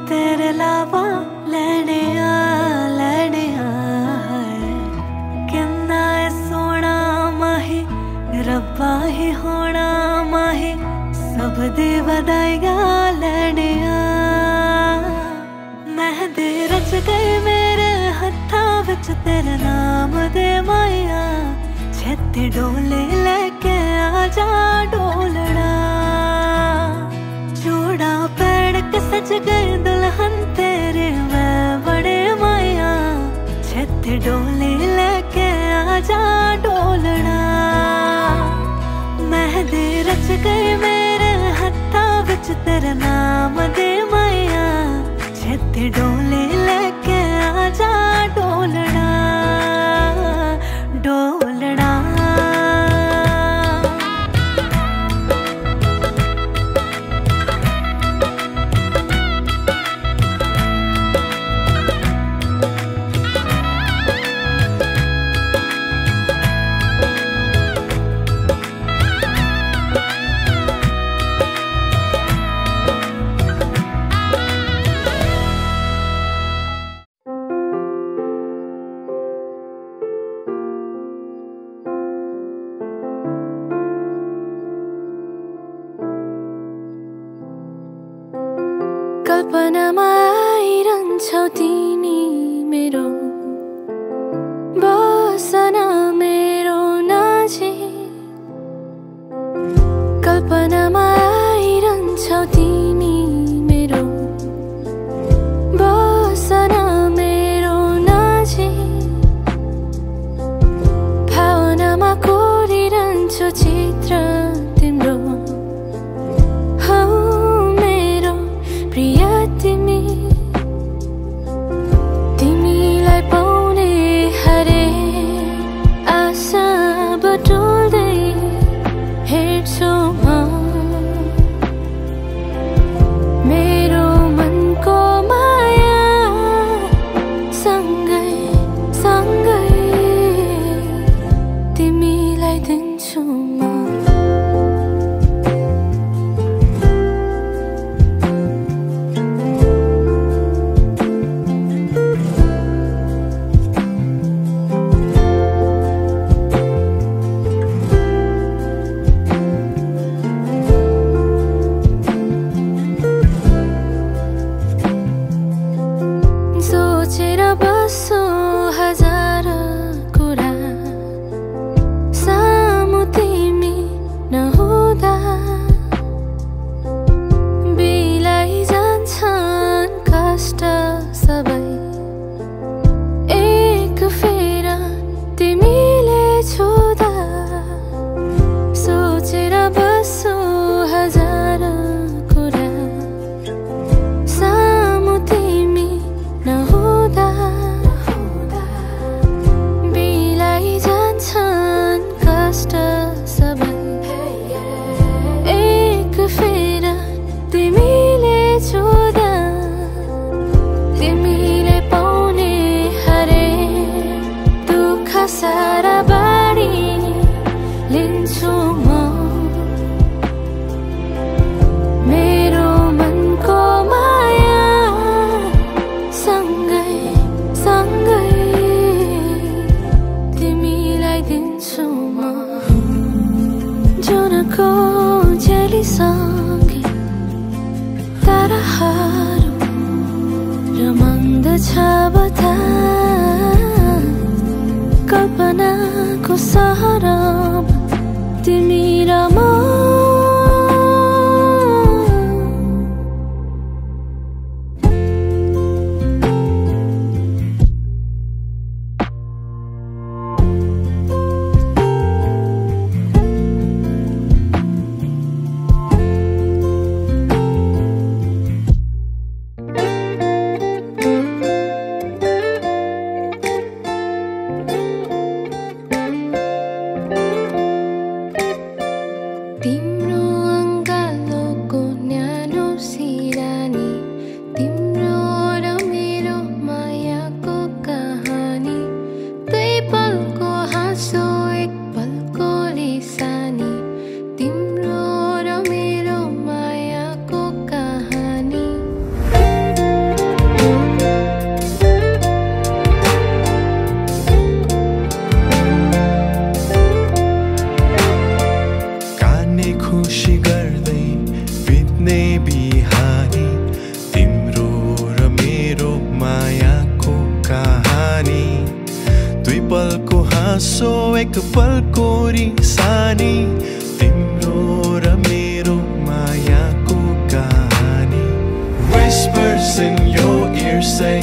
तेरे लावा लैने आ किन्ना सोना माही रब्बा ही होना माही सब दी वधाइयां लैने मेहंदी रच गई मेरे हत्था विच तेरे नाम दे माया छेती डोले लेके आजा डोलना जोड़ा पैर के सज गए दुल्हन तेरे मैं बड़े माया छेती डोले लेके आजा डोलना मेहंदी रच गई मेरे हत्था विच तेरे नाम दे माया छेती डोले लेके आजा डोलना डोलना कल्पनामा आइरहन्छौ तिमी मेरो बसन मेरो नजिक कल्पनामा आइरहन्छौ तिमी मेरो बसन मेरो नजिक भावनामा कोरिरहन्छु चित्र तिम्रो प्रिय तिमी तिमीलाई पाउने हरे आशा बटुल्दै हेर्छु म मेरो मनको माया सँगै सँगै तिमीलाई दिन्छु म सोचेर बस्छु हजार कुरा सामु तिमी नहुँदा बिलाई जान्छन् कष्ट सबै एक फेरा तिमीले छुँदा सोचेर बस्छु हजार कुरा सामु तिमी नहुँदा बिलाई जान्छन् कष्ट सबै एक फेरा तिमीले छुँदा तिमीले पाउने हरे दुःख सारा बाढी लिन्छु म मेरो मनको माया सँगै सँगै तिमीलाई दिन्छु म जुनको जेलीसँगै ताराहरू रमाउँदछ बता कल्पनाको सहरमा तिमी र म बसो एक पल कोरी सानी तिम्रो र मेरो मायाको कहानी Whispers in your ear say